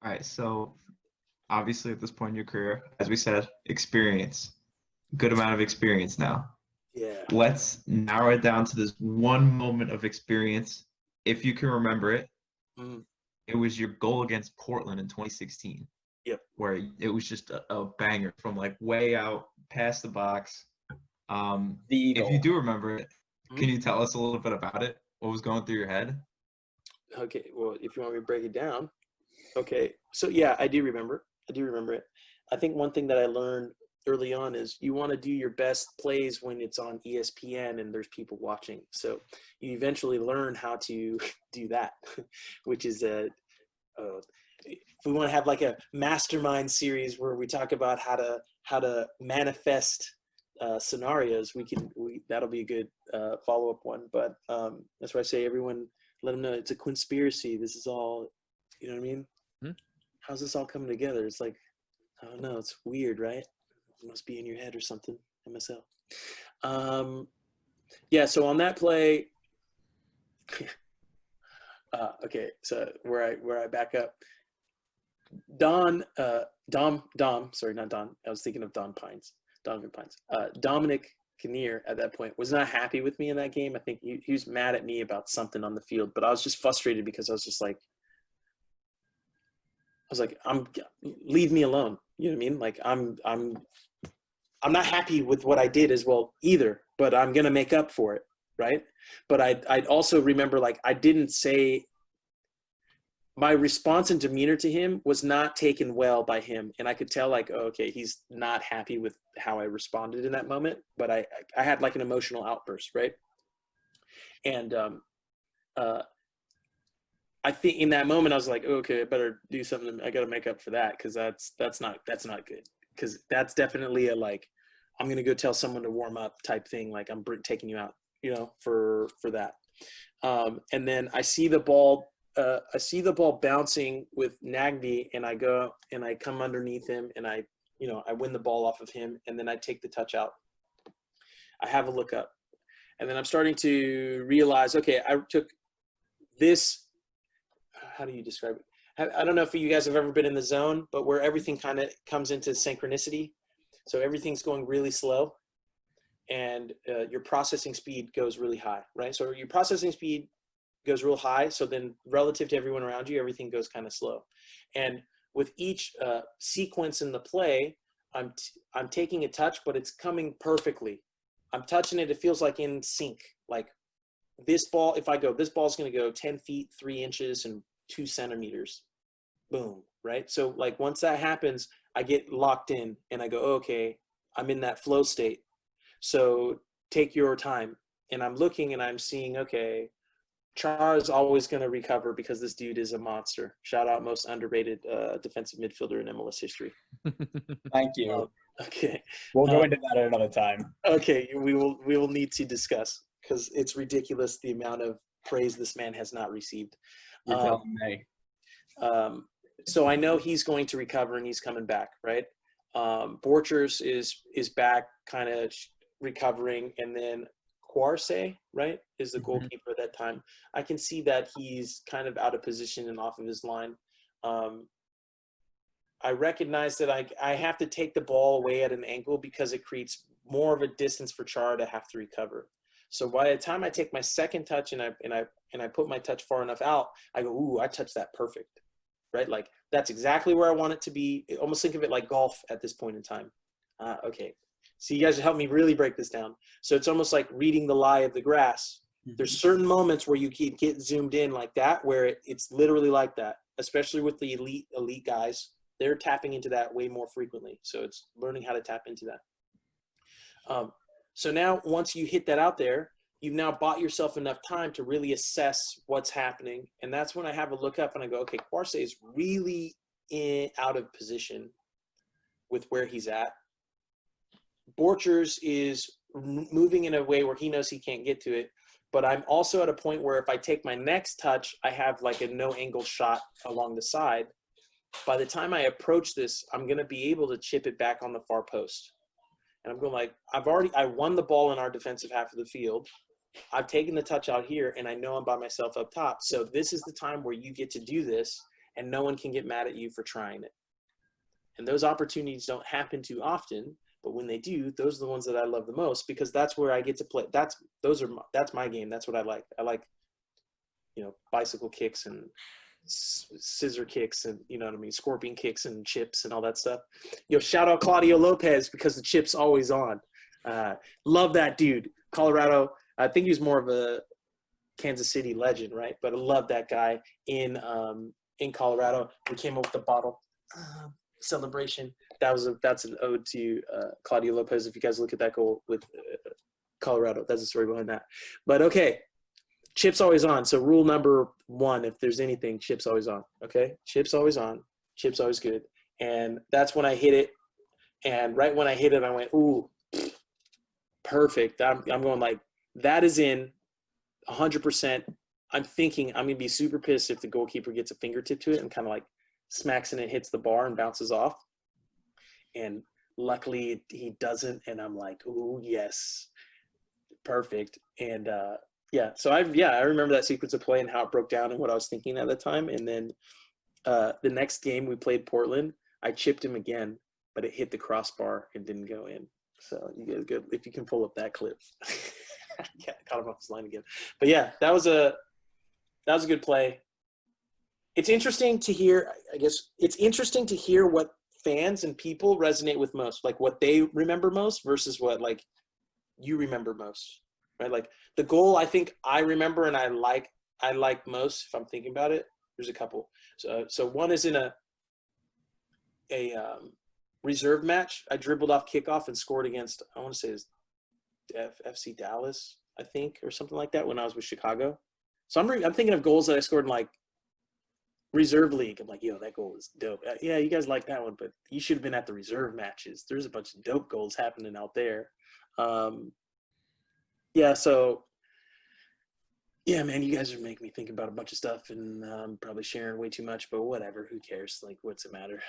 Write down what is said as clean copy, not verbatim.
All right, so obviously at this point in your career, as we said, experience, good amount of experience now. Yeah. Let's narrow it down to this one moment of experience. If you can remember it, Mm, it was your goal against Portland in 2016, yep. where it was just a banger from like way out past the box. The If you goal. do remember it, Mhm. can you tell us a little bit about it? What was going through your head? Okay. Well, if you want me to break it down. Okay. So yeah, I do remember. I do remember it. I think one thing that I learned early on is you want to do your best plays when it's on ESPN and there's people watching. So you eventually learn how to do that, which is if we want to have like a mastermind series where we talk about how to manifest scenarios, that'll be a good follow-up one. But that's why I say everyone let them know it's a conspiracy. This is all, you know what I mean? Hmm? How's this all coming together? It's like, I don't know. It's weird, right? It must be in your head or something. MSL. Yeah. So on that play, okay. So where I back up, sorry, not Don. I was thinking of Donovan Pines. Dominic Kinnear at that point was not happy with me in that game. I think he was mad at me about something on the field, but I was just frustrated because I was like, leave me alone. You know what I mean? Like I'm not happy with what I did as well either, but I'm going to make up for it. Right. But I'd also remember, like, I didn't say, my response and demeanor to him was not taken well by him. And I could tell, like, oh, okay, he's not happy with how I responded in that moment, but I had like an emotional outburst. Right. And, I think in that moment I was like, okay, I better do something. I got to make up for that. Cause that's not good. Cause that's definitely a, like, I'm going to go tell someone to warm up type thing. Like, I'm taking you out, for that. And then I see the ball bouncing with Nagby, and I go and I come underneath him, and I win the ball off of him, and then I take the touch out. I have a look up, and then I'm starting to realize, okay, I took this. How do you describe it? I don't know if you guys have ever been in the zone, but where everything kind of comes into synchronicity. So everything's going really slow, and your processing speed goes really high, right? So your processing speed goes real high. So then relative to everyone around you, everything goes kind of slow. And with each sequence in the play, I'm taking a touch, but it's coming perfectly. I'm touching it. It feels like in sync. Like, this ball, if I go, this ball's going to go 10 feet, 3 inches, and 2 centimeters. Boom. Right. So, like, once that happens, I get locked in and I go, okay, I'm in that flow state. So take your time. And I'm looking and I'm seeing, okay, Char is always going to recover because this dude is a monster. Shout out, most underrated defensive midfielder in MLS history. Thank you. Okay. We'll go into that at another time. Okay, we will need to discuss, because it's ridiculous the amount of praise this man has not received. You're telling me. So I know he's going to recover and he's coming back, right? Borchers is back, kind of recovering, and then Quarce, right, is the goalkeeper at that time. I can see that he's kind of out of position and off of his line. I recognize that I have to take the ball away at an angle because it creates more of a distance for Chara to have to recover. So by the time I take my second touch and I put my touch far enough out, I go, ooh, I touched that perfect, right? Like, that's exactly where I want it to be. Almost think of it like golf at this point in time. Okay. So you guys help me really break this down. So it's almost like reading the lie of the grass. There's certain moments where you can get zoomed in like that, where it's literally like that, especially with the elite guys. They're tapping into that way more frequently. So it's learning how to tap into that. So now once you hit that out there, you've now bought yourself enough time to really assess what's happening. And that's when I have a look up and I go, okay, Quarce is really out of position with where he's at. Borchers is moving in a way where he knows he can't get to it. But I'm also at a point where if I take my next touch, I have like a no angle shot along the side. By the time I approach this, I'm going to be able to chip it back on the far post. And I'm going like, I won the ball in our defensive half of the field. I've taken the touch out here, and I know I'm by myself up top. So this is the time where you get to do this. and no one can get mad at you for trying it. And those opportunities don't happen too often, but when they do, those are the ones that I love the most, because that's where I get to play. That's my game. That's what I like. I like, bicycle kicks and scissor kicks and, you know what I mean, scorpion kicks and chips and all that stuff. Shout out Claudio Lopez, because the chip's always on. Love that dude. Colorado. I think he was more of a Kansas City legend, right? But I love that guy in Colorado. We came up with the bottle celebration. That's an ode to Claudio Lopez. If you guys look at that goal with Colorado, that's the story behind that. But okay, chips always on. So rule number 1, if there's anything, chips always on. Okay, chips always on. Chips always good. And that's when I hit it. And right when I hit it, I went, ooh, perfect. I'm going like, that is in 100%. I'm thinking I'm gonna be super pissed if the goalkeeper gets a fingertip to it and kind of like smacks and it hits the bar and bounces off. And luckily he doesn't, and I'm like, ooh, yes, perfect. And so I remember that sequence of play and how it broke down and what I was thinking at the time. And then the next game we played Portland, I chipped him again, but it hit the crossbar and didn't go in. So you guys good if you can pull up that clip. Yeah, caught him off his line again. But yeah, that was a good play. It's interesting to hear, I guess, what fans and people resonate with most, like what they remember most versus what like you remember most, right? Like the goal I think I remember and I like most, if I'm thinking about it, there's a couple. So one is in a reserve match. I dribbled off kickoff and scored against, I want to say it was FC Dallas, I think, or something like that when I was with Chicago. So I'm thinking of goals that I scored in like reserve league. I'm like, yo, that goal was dope. Yeah, you guys like that one, but you should have been at the reserve matches. There's a bunch of dope goals happening out there. So yeah, man, you guys are making me think about a bunch of stuff, and probably sharing way too much, but whatever, who cares? Like, what's it matter?